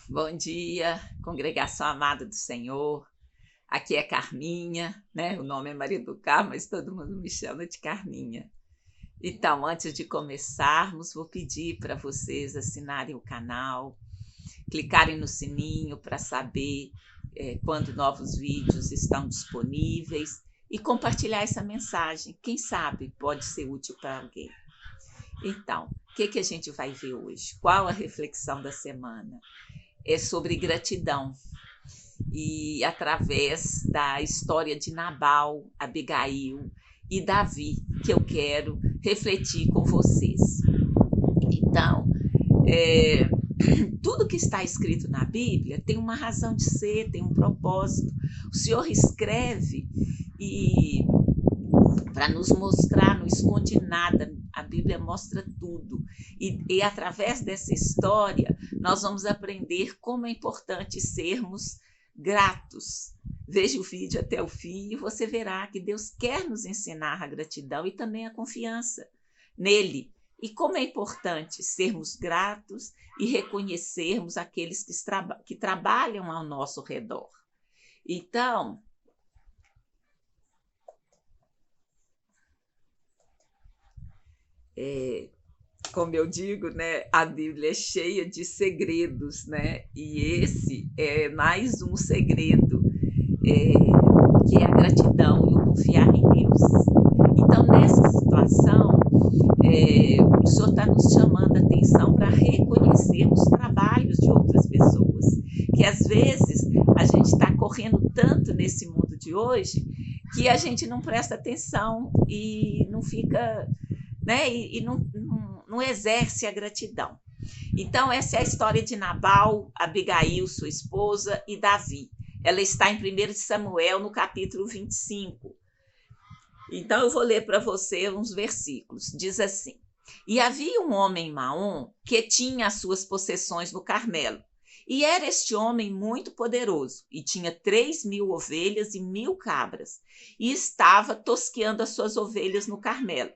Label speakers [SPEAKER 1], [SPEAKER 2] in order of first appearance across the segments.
[SPEAKER 1] Bom dia, congregação amada do Senhor. Aqui é Carminha, né? O nome é Maria do Carmo, mas todo mundo me chama de Carminha. Então, antes de começarmos, vou pedir para vocês assinarem o canal, clicarem no sininho para saber quando novos vídeos estão disponíveis e compartilhar essa mensagem. Quem sabe pode ser útil para alguém. Então, o que a gente vai ver hoje? Qual a reflexão da semana? É sobre gratidão. E através da história de Nabal, Abigail e Davi, que eu quero refletir com vocês. Então, tudo que está escrito na Bíblia tem uma razão de ser, tem um propósito. O Senhor escreve e para nos mostrar, não esconde nada. A Bíblia mostra tudo. E através dessa história, nós vamos aprender como é importante sermos gratos. Veja o vídeo até o fim e você verá que Deus quer nos ensinar a gratidão e também a confiança nele. E como é importante sermos gratos e reconhecermos aqueles que trabalham ao nosso redor. Então, como eu digo, né, a Bíblia é cheia de segredos, né? E esse é mais um segredo, que é a gratidão e o confiar em Deus. Então, nessa situação, o Senhor está nos chamando a atenção para reconhecermos trabalhos de outras pessoas, que às vezes a gente está correndo tanto nesse mundo de hoje que a gente não presta atenção e não fica, né, e não exerce a gratidão. Então, essa é a história de Nabal, Abigail, sua esposa, e Davi. Ela está em 1 Samuel, no capítulo 25. Então, eu vou ler para você uns versículos. Diz assim: E havia um homem em Maom que tinha as suas possessões no Carmelo. E era este homem muito poderoso, e tinha 3.000 ovelhas e 1.000 cabras, e estava tosqueando as suas ovelhas no Carmelo.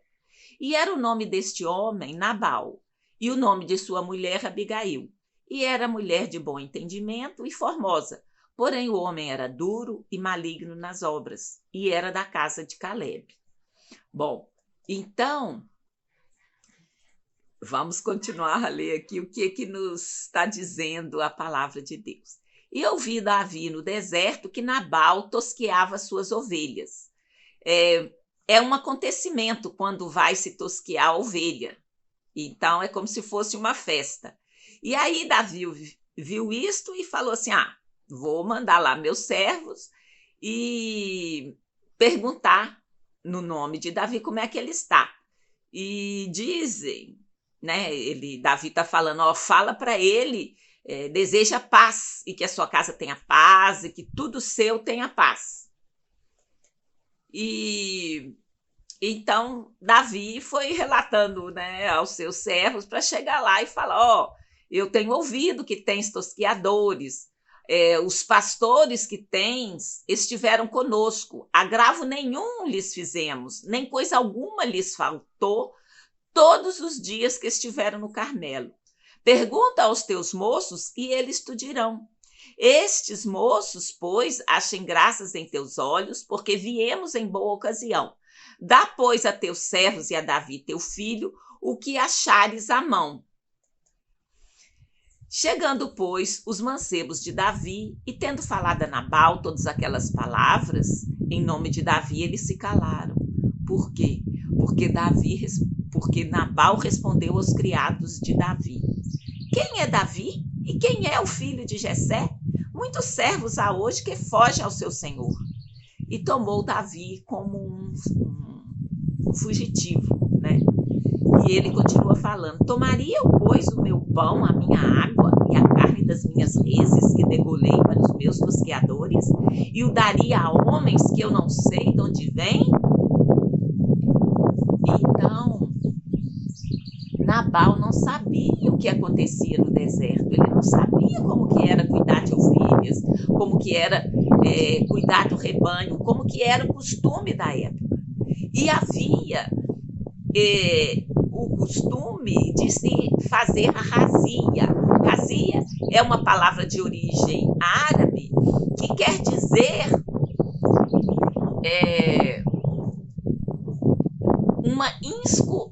[SPEAKER 1] E era o nome deste homem Nabal, e o nome de sua mulher Abigail. E era mulher de bom entendimento e formosa, porém o homem era duro e maligno nas obras, e era da casa de Caleb. Bom, então, vamos continuar a ler aqui o que nos está dizendo a palavra de Deus. E eu vi Davi no deserto que Nabal tosqueava suas ovelhas. É um acontecimento quando vai se tosquear a ovelha. Então, é como se fosse uma festa. E aí Davi viu isto e falou assim, vou mandar lá meus servos e perguntar no nome de Davi como é que ele está. E dizem, né, Davi está falando, fala para ele, deseja paz e que a sua casa tenha paz e que tudo seu tenha paz. E então Davi foi relatando, né, aos seus servos para chegar lá e falar, eu tenho ouvido que tens tosqueadores, os pastores que tens estiveram conosco, agravo nenhum lhes fizemos, nem coisa alguma lhes faltou, todos os dias que estiveram no Carmelo. Pergunta aos teus moços e eles te dirão. Estes moços, pois, achem graças em teus olhos, porque viemos em boa ocasião. Dá, pois, a teus servos e a Davi, teu filho, o que achares à mão. Chegando, pois, os mancebos de Davi, e tendo falado a Nabal todas aquelas palavras, em nome de Davi eles se calaram. Por quê? Porque Nabal respondeu aos criados de Davi. Quem é Davi? E quem é o filho de Jessé? Muitos servos há hoje que fogem ao seu senhor. E tomou Davi como um fugitivo, né? E ele continua falando, tomaria eu, pois, o meu pão, a minha água e a carne das minhas reses que degolei para os meus tosqueadores e o daria a homens que eu não sei de onde vêm? Então, Nabal não sabia o que acontecia no deserto, ele não sabia como que era cuidar de ovelhas, como que era cuidar do rebanho, como que era o costume da época. E havia o costume de se fazer a razia. Razia é uma palavra de origem árabe que quer dizer uma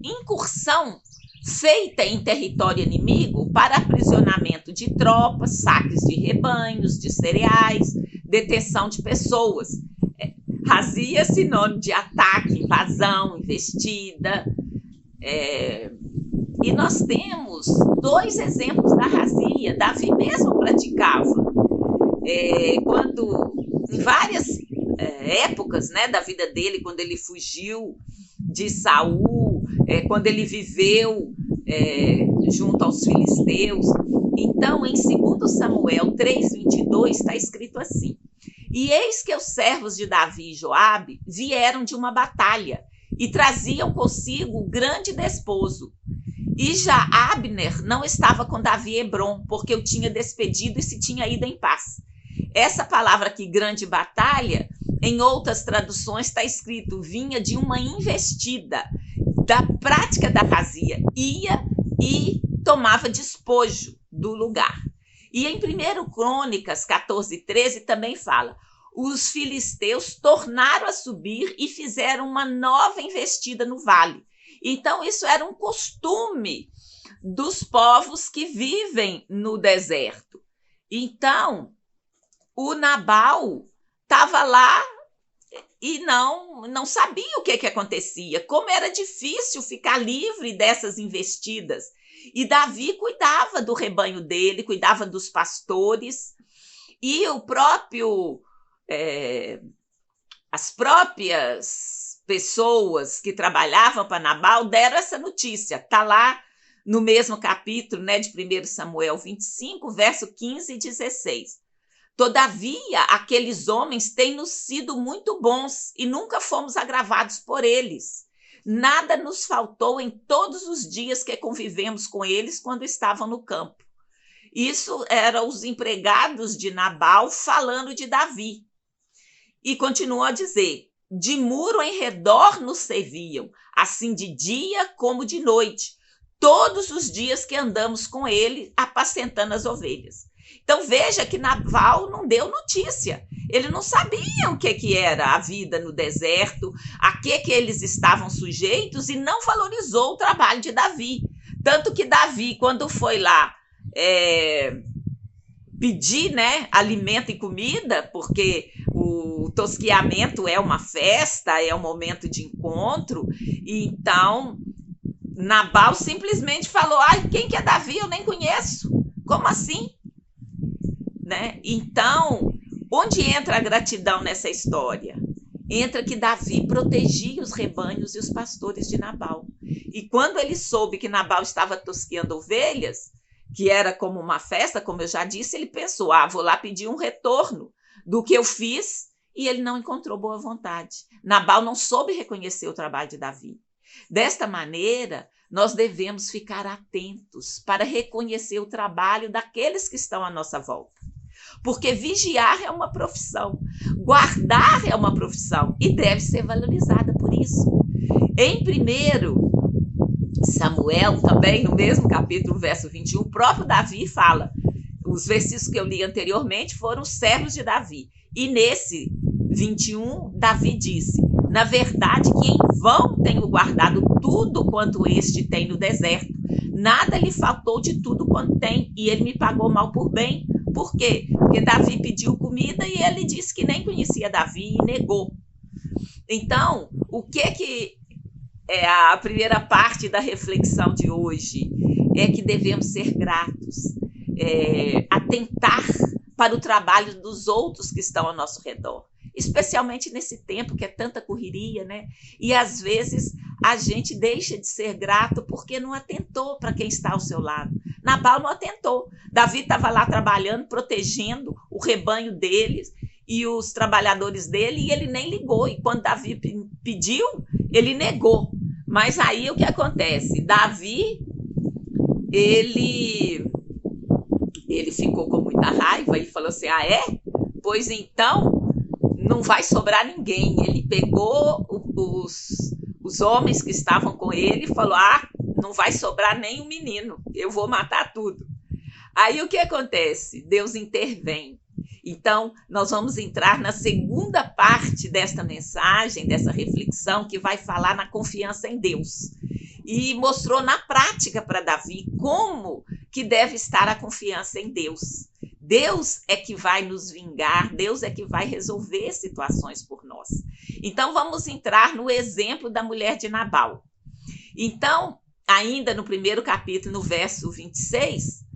[SPEAKER 1] incursão feita em território inimigo para aprisionamento de tropas, saques de rebanhos, de cereais, detenção de pessoas. Razia é sinônimo de ataque, invasão, investida. E nós temos 2 exemplos da razia. Davi mesmo praticava. Quando, em várias épocas, né, da vida dele, quando ele fugiu de Saul, quando ele viveu junto aos filisteus. Então, em 2 Samuel 3:22, está escrito assim: e eis que os servos de Davi e Joabe vieram de uma batalha e traziam consigo grande desposo. E já Abner não estava com Davi em Hebrom, porque o tinha despedido e se tinha ido em paz. Essa palavra aqui, grande batalha, em outras traduções está escrito, vinha de uma investida, da prática da razia, ia e tomava despojo do lugar. E em 1 Crônicas 14:13 também fala, os filisteus tornaram a subir e fizeram uma nova investida no vale. Então isso era um costume dos povos que vivem no deserto. Então o Nabal estava lá e não sabia o que acontecia, como era difícil ficar livre dessas investidas. E Davi cuidava do rebanho dele, cuidava dos pastores, e as próprias pessoas que trabalhavam para Nabal deram essa notícia. Está lá no mesmo capítulo, né, de 1 Samuel 25, verso 15 e 16. Todavia, aqueles homens têm-nos sido muito bons e nunca fomos agravados por eles. Nada nos faltou em todos os dias que convivemos com eles quando estavam no campo. Isso eram os empregados de Nabal falando de Davi. E continuou a dizer, de muro em redor nos serviam, assim de dia como de noite, todos os dias que andamos com ele, apacentando as ovelhas. Então veja que Nabal não deu notícia. Ele não sabia o que era a vida no deserto, a que eles estavam sujeitos, e não valorizou o trabalho de Davi. Tanto que Davi, quando foi lá pedir, né, alimento e comida, porque o tosquiamento é uma festa, é um momento de encontro, e então Nabal simplesmente falou, quem que é Davi? Eu nem conheço. Como assim? Né? Então, onde entra a gratidão nessa história? Entra que Davi protegia os rebanhos e os pastores de Nabal. E quando ele soube que Nabal estava tosquiando ovelhas, que era como uma festa, como eu já disse, ele pensou, vou lá pedir um retorno do que eu fiz, e ele não encontrou boa vontade. Nabal não soube reconhecer o trabalho de Davi. Desta maneira, nós devemos ficar atentos para reconhecer o trabalho daqueles que estão à nossa volta. Porque vigiar é uma profissão, guardar é uma profissão e deve ser valorizada por isso. Em 1 Samuel, também no mesmo capítulo, verso 21, o próprio Davi fala, os versículos que eu li anteriormente foram os servos de Davi. E nesse 21, Davi disse, na verdade que em vão tenho guardado tudo quanto este tem no deserto. Nada lhe faltou de tudo quanto tem, e ele me pagou mal por bem. Por quê? Porque Davi pediu comida e ele disse que nem conhecia Davi e negou. Então, o que é a primeira parte da reflexão de hoje? É que devemos ser gratos, atentar para o trabalho dos outros que estão ao nosso redor, especialmente nesse tempo que é tanta correria, né? E às vezes a gente deixa de ser grato porque não atentou para quem está ao seu lado. Nabal não atentou. Davi estava lá trabalhando, protegendo o rebanho deles e os trabalhadores dele, e ele nem ligou. E quando Davi pediu, ele negou. Mas aí o que acontece? Davi, ele ficou com muita raiva e falou assim, Pois então não vai sobrar ninguém. Ele pegou os homens que estavam com ele e falou, não vai sobrar nem um menino, eu vou matar tudo. Aí o que acontece? Deus intervém. Então, nós vamos entrar na segunda parte desta mensagem, dessa reflexão, que vai falar na confiança em Deus. E mostrou na prática para Davi como que deve estar a confiança em Deus. Deus é que vai nos vingar, Deus é que vai resolver situações por nós. Então, vamos entrar no exemplo da mulher de Nabal. Então, ainda no primeiro capítulo, no verso 26,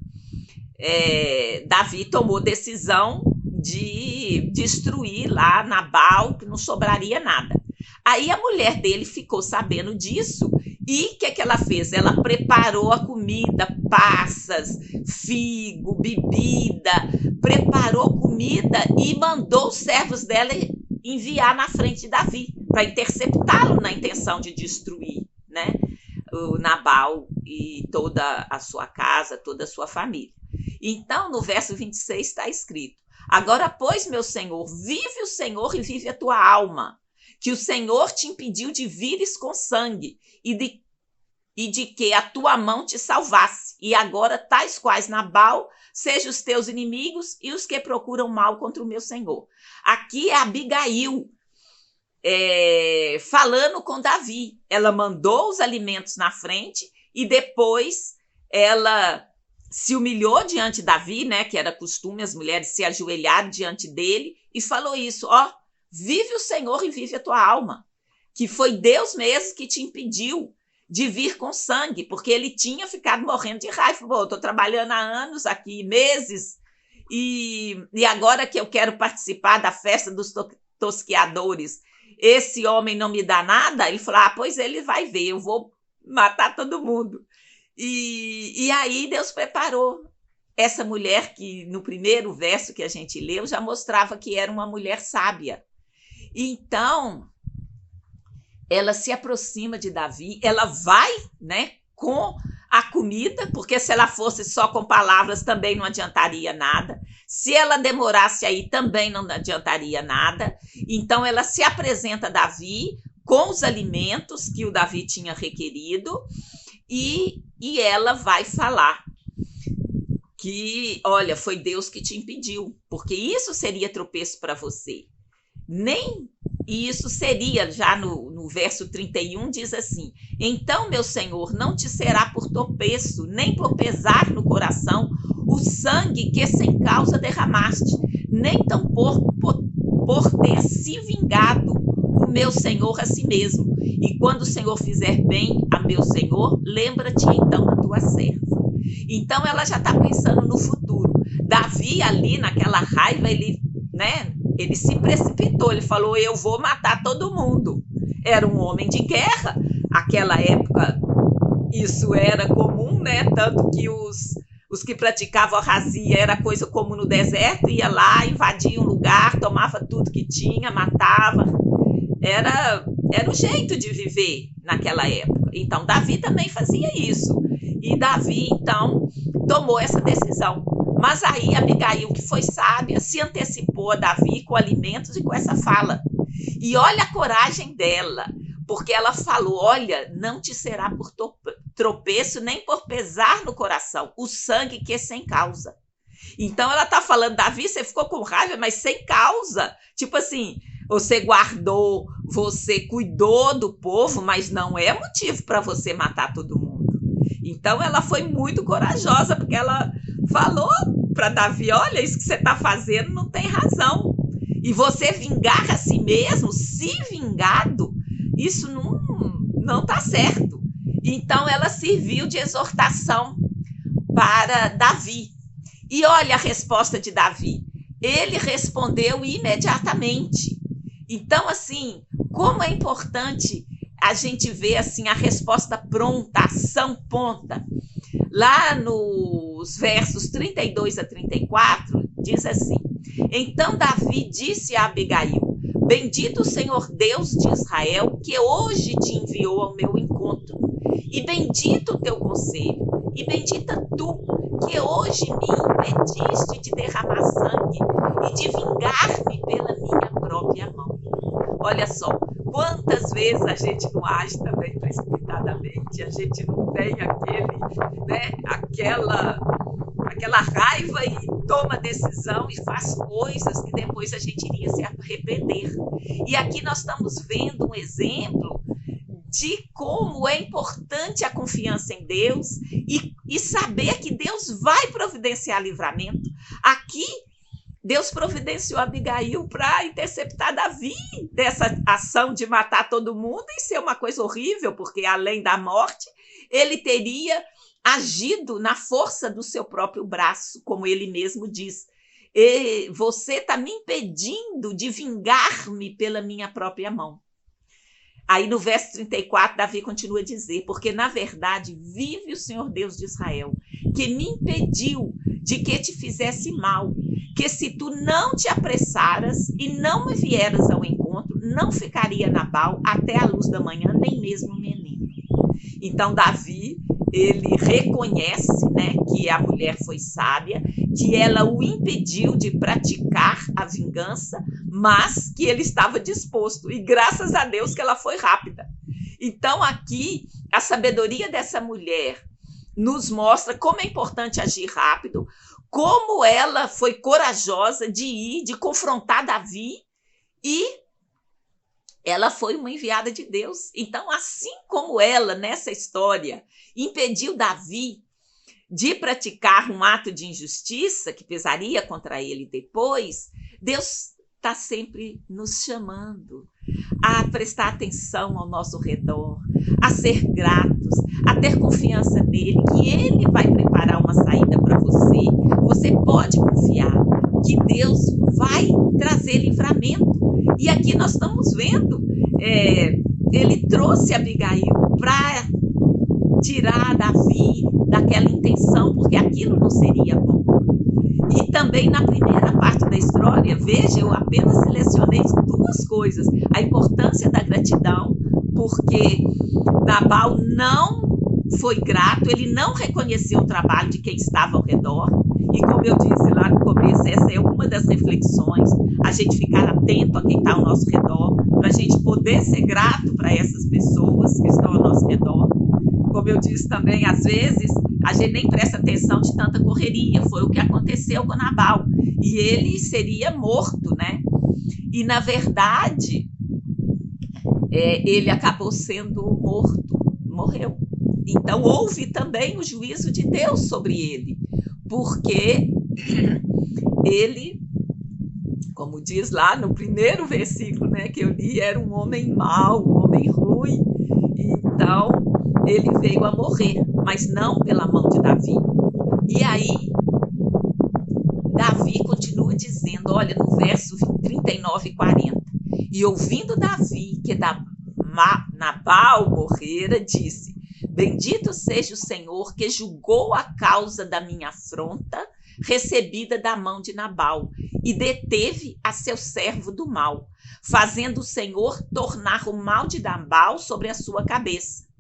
[SPEAKER 1] Davi tomou decisão de destruir lá Nabal, que não sobraria nada. Aí a mulher dele ficou sabendo disso e o que ela fez? Ela preparou a comida, passas, figo, bebida, preparou comida e mandou os servos dela enviar na frente de Davi para interceptá-lo na intenção de destruir, né, o Nabal e toda a sua casa, toda a sua família. Então, no verso 26 está escrito: agora, pois, meu Senhor, vive o Senhor e vive a tua alma, que o Senhor te impediu de vires com sangue e de que a tua mão te salvasse. E agora, tais quais Nabal, sejam os teus inimigos e os que procuram mal contra o meu Senhor. Aqui é Abigail falando com Davi. Ela mandou os alimentos na frente e depois ela se humilhou diante de Davi, né, que era costume as mulheres se ajoelharem diante dele, e falou isso: vive o Senhor e vive a tua alma, que foi Deus mesmo que te impediu de vir com sangue, porque ele tinha ficado morrendo de raiva. Eu estou trabalhando há anos aqui, meses, e agora que eu quero participar da festa dos tosqueadores, esse homem não me dá nada. Ele falou: pois ele vai ver, eu vou matar todo mundo. E aí Deus preparou essa mulher que no primeiro verso que a gente leu já mostrava que era uma mulher sábia. Então, ela se aproxima de Davi, ela vai, né, com a comida, porque se ela fosse só com palavras também não adiantaria nada. Se ela demorasse aí também não adiantaria nada. Então, ela se apresenta a Davi com os alimentos que o Davi tinha requerido e ela vai falar que, olha, foi Deus que te impediu, porque isso seria tropeço para você. E isso seria, já no verso 31, diz assim: então, meu Senhor, não te será por tropeço, nem por pesar no coração o sangue que sem causa derramaste, nem tampouco por ter se vingado o meu Senhor a si mesmo. E quando o Senhor fizer bem a meu Senhor, lembra-te então da tua serva. Então ela já está pensando no futuro. Davi ali naquela raiva, ele se precipitou, ele falou: eu vou matar todo mundo. Era um homem de guerra, aquela época isso era comum, né? Tanto que os que praticavam a razia era coisa comum no deserto, ia lá, invadia um lugar, tomava tudo que tinha, matava. Era o jeito de viver naquela época. Então, Davi também fazia isso. E Davi, então, tomou essa decisão. Mas aí Abigail, que foi sábia, se antecipou a Davi com alimentos e com essa fala. E olha a coragem dela, porque ela falou: olha, não te será por tropeço, nem por pesar no coração, o sangue que é sem causa. Então ela está falando: Davi, você ficou com raiva, mas sem causa. Tipo assim, você guardou, você cuidou do povo, mas não é motivo para você matar todo mundo. Então ela foi muito corajosa, porque ela falou para Davi: olha, isso que você está fazendo não tem razão. E você vingar a si mesmo, se vingado, isso não está certo. Então ela serviu de exortação para Davi. E olha a resposta de Davi. Ele respondeu imediatamente. Então, assim, como é importante a gente ver assim, a resposta pronta, a ação pronta. Lá nos versos 32 a 34, diz assim: então Davi disse a Abigail: bendito o Senhor Deus de Israel, que hoje te enviou ao meu encontro. E bendito o teu conselho, e bendita tu, que hoje me impediste de derramar sangue e de vingar-me pela minha própria mão. Olha só, quantas vezes a gente não age também precipitadamente, a gente não tem aquela raiva pessoa e toma decisão e faz coisas que depois a gente iria se arrepender. E aqui nós estamos vendo um exemplo de como é importante a confiança em Deus e saber que Deus vai providenciar livramento. Aqui, Deus providenciou Abigail para interceptar Davi dessa ação de matar todo mundo e ser uma coisa horrível, porque além da morte, ele teria agido na força do seu próprio braço, como ele mesmo diz. E você está me impedindo de vingar-me pela minha própria mão. Aí no verso 34, Davi continua a dizer, porque na verdade vive o Senhor Deus de Israel, que me impediu de que te fizesse mal, que se tu não te apressaras e não me vieras ao encontro, não ficaria Nabal até a luz da manhã, nem mesmo o menino. Então Davi, ele reconhece, né, que a mulher foi sábia, que ela o impediu de praticar a vingança, mas que ele estava disposto, e graças a Deus que ela foi rápida. Então aqui, a sabedoria dessa mulher nos mostra como é importante agir rápido, como ela foi corajosa de ir, de confrontar Davi, e ela foi uma enviada de Deus. Então, assim como ela, nessa história, impediu Davi de praticar um ato de injustiça que pesaria contra ele depois, Deus está sempre nos chamando a prestar atenção ao nosso redor, a ser gratos, a ter confiança nele, que ele vai preparar uma saída para você. Você pode confiar que Deus vai trazer livramento. E aqui nós estamos vendo, ele trouxe Abigail para tirar Davi daquela intenção, porque aquilo não seria bom. E também na primeira parte da história, veja, eu apenas selecionei duas coisas. A importância da gratidão, porque Nabal não foi grato, ele não reconheceu o trabalho de quem estava ao redor. E como eu disse lá no começo, essa é uma das reflexões, a gente ficar atento a quem está ao nosso redor, para a gente poder ser grato para essas pessoas que estão ao nosso redor. Como eu disse também, às vezes, a gente nem presta atenção de tanta correria. Foi o que aconteceu com Nabal. E ele seria morto, né? E, na verdade, ele acabou sendo morto, morreu. Então, houve também o juízo de Deus sobre ele, porque ele, como diz lá no primeiro versículo, né, que eu li, era um homem mau, um homem ruim. Então, ele veio a morrer, mas não pela mão de Davi. E aí, Davi continua dizendo, olha, no verso 39 e 40, e ouvindo Davi que Nabal morrera, disse, bendito seja o Senhor que julgou a causa da minha afronta, recebida da mão de Nabal, e deteve a seu servo do mal, fazendo o Senhor tornar o mal de Nabal sobre a sua cabeça.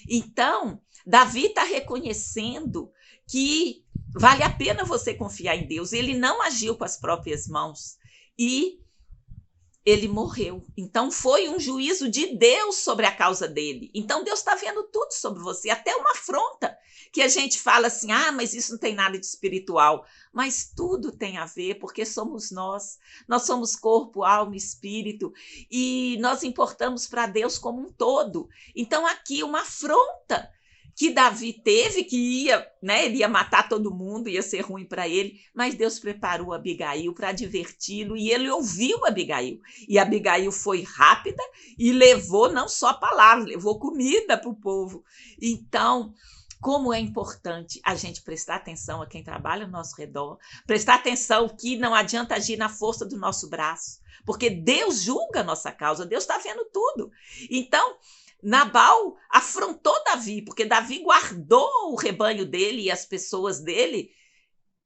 [SPEAKER 1] Então, Davi está reconhecendo que vale a pena você confiar em Deus. Ele não agiu com as próprias mãos e ele morreu. Então, foi um juízo de Deus sobre a causa dele. Então, Deus está vendo tudo sobre você, até uma afronta, que a gente fala assim, mas isso não tem nada de espiritual. Mas tudo tem a ver, porque somos nós. Nós somos corpo, alma e espírito, e nós importamos para Deus como um todo. Então, aqui, uma afronta que Davi teve, que ia, né, ele ia matar todo mundo, ia ser ruim para ele, mas Deus preparou Abigail para adverti-lo, e ele ouviu Abigail. E Abigail foi rápida e levou não só palavras, levou comida para o povo. Então, como é importante a gente prestar atenção a quem trabalha ao nosso redor, prestar atenção que não adianta agir na força do nosso braço, porque Deus julga a nossa causa, Deus está vendo tudo. Então, Nabal afrontou Davi, porque Davi guardou o rebanho dele e as pessoas dele,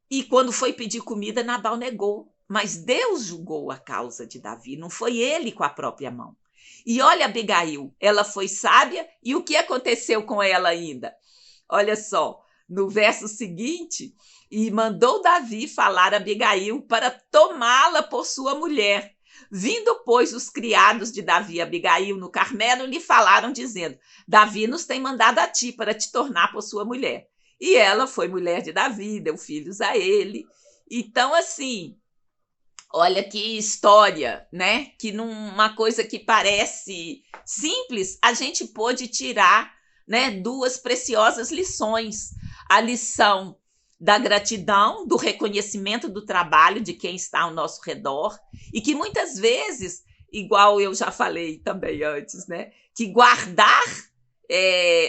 [SPEAKER 1] e quando foi pedir comida, Nabal negou. Mas Deus julgou a causa de Davi, não foi ele com a própria mão. E olha Abigail, ela foi sábia, e o que aconteceu com ela ainda? Olha só, no verso seguinte, e mandou Davi falar a Abigail para tomá-la por sua mulher. Vindo, pois, os criados de Davi e Abigail no Carmelo, lhe falaram, dizendo, Davi nos tem mandado a ti para te tornar por sua mulher. E ela foi mulher de Davi, deu filhos a ele. Então, assim, olha que história, né? Que numa coisa que parece simples, a gente pôde tirar, né, duas preciosas lições. A lição da gratidão, do reconhecimento do trabalho de quem está ao nosso redor, e que muitas vezes, igual eu já falei também antes, né, que guardar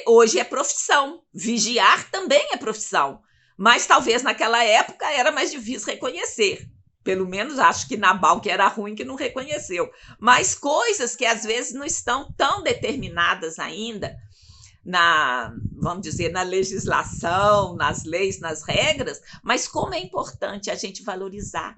[SPEAKER 1] hoje é profissão, vigiar também é profissão, mas talvez naquela época era mais difícil reconhecer. Pelo menos acho que Nabal, que era ruim, que não reconheceu. Mas coisas que às vezes não estão tão determinadas ainda vamos dizer, na legislação, nas leis, nas regras, mas como é importante a gente valorizar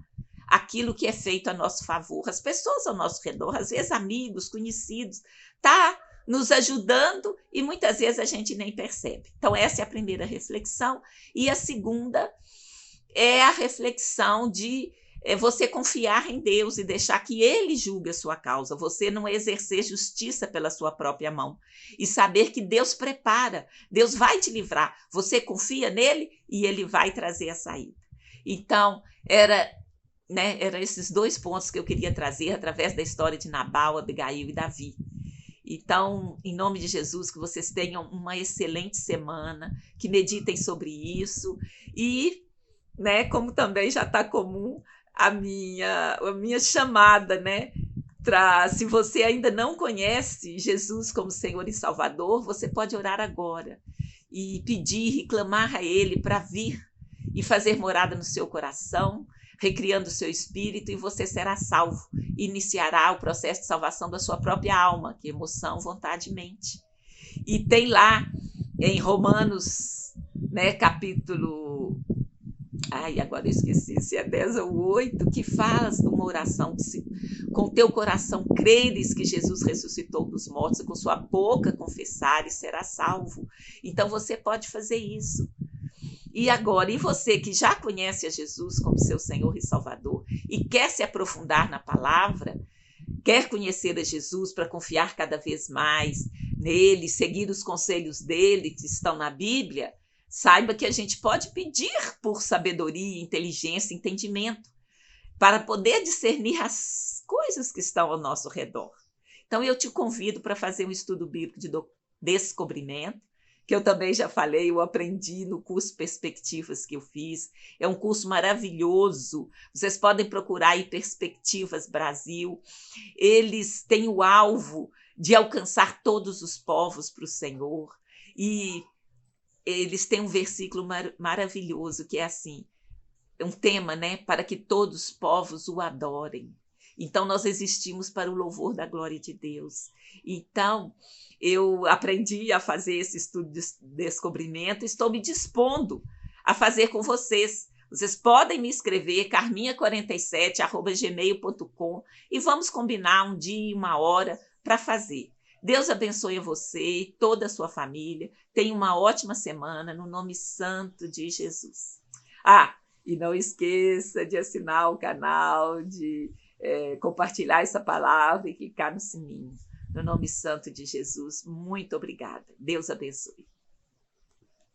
[SPEAKER 1] aquilo que é feito a nosso favor. As pessoas ao nosso redor, às vezes amigos, conhecidos, tá nos ajudando e muitas vezes a gente nem percebe. Então, essa é a primeira reflexão. E a segunda é a reflexão de você confiar em Deus e deixar que Ele julgue a sua causa, você não exercer justiça pela sua própria mão e saber que Deus prepara, Deus vai te livrar, você confia nele e Ele vai trazer a saída. Então, era esses dois pontos que eu queria trazer através da história de Nabal, Abigail e Davi. Então, em nome de Jesus, que vocês tenham uma excelente semana, que meditem sobre isso e, né, como também já está comum, a minha chamada, né? Se você ainda não conhece Jesus como Senhor e Salvador, você pode orar agora e pedir, reclamar a Ele para vir e fazer morada no seu coração, recriando o seu espírito, e você será salvo. Iniciará o processo de salvação da sua própria alma, que é emoção, vontade e mente. E tem lá em Romanos, né, capítulo... agora eu esqueci se é 10 ou 8, que fala de uma oração que se com teu coração creres que Jesus ressuscitou dos mortos e com sua boca confessares, será salvo. Então você pode fazer isso. E agora, e você que já conhece a Jesus como seu Senhor e Salvador e quer se aprofundar na palavra, quer conhecer a Jesus para confiar cada vez mais nele, seguir os conselhos dele que estão na Bíblia, saiba que a gente pode pedir por sabedoria, inteligência, entendimento, para poder discernir as coisas que estão ao nosso redor. Então, eu te convido para fazer um estudo bíblico de descobrimento, que eu também já falei, eu aprendi no curso Perspectivas que eu fiz. É um curso maravilhoso. Vocês podem procurar aí Perspectivas Brasil. Eles têm o alvo de alcançar todos os povos para o Senhor. E eles têm um versículo maravilhoso que é assim, um tema, né? Para que todos os povos o adorem. Então, nós existimos para o louvor da glória de Deus. Então, eu aprendi a fazer esse estudo de descobrimento, estou me dispondo a fazer com vocês. Vocês podem me escrever, carminha47@gmail.com, e vamos combinar um dia e uma hora para fazer. Deus abençoe você e toda a sua família. Tenha uma ótima semana, no nome santo de Jesus. E não esqueça de assinar o canal, de compartilhar essa palavra e clicar no sininho. No nome santo de Jesus, muito obrigada. Deus abençoe.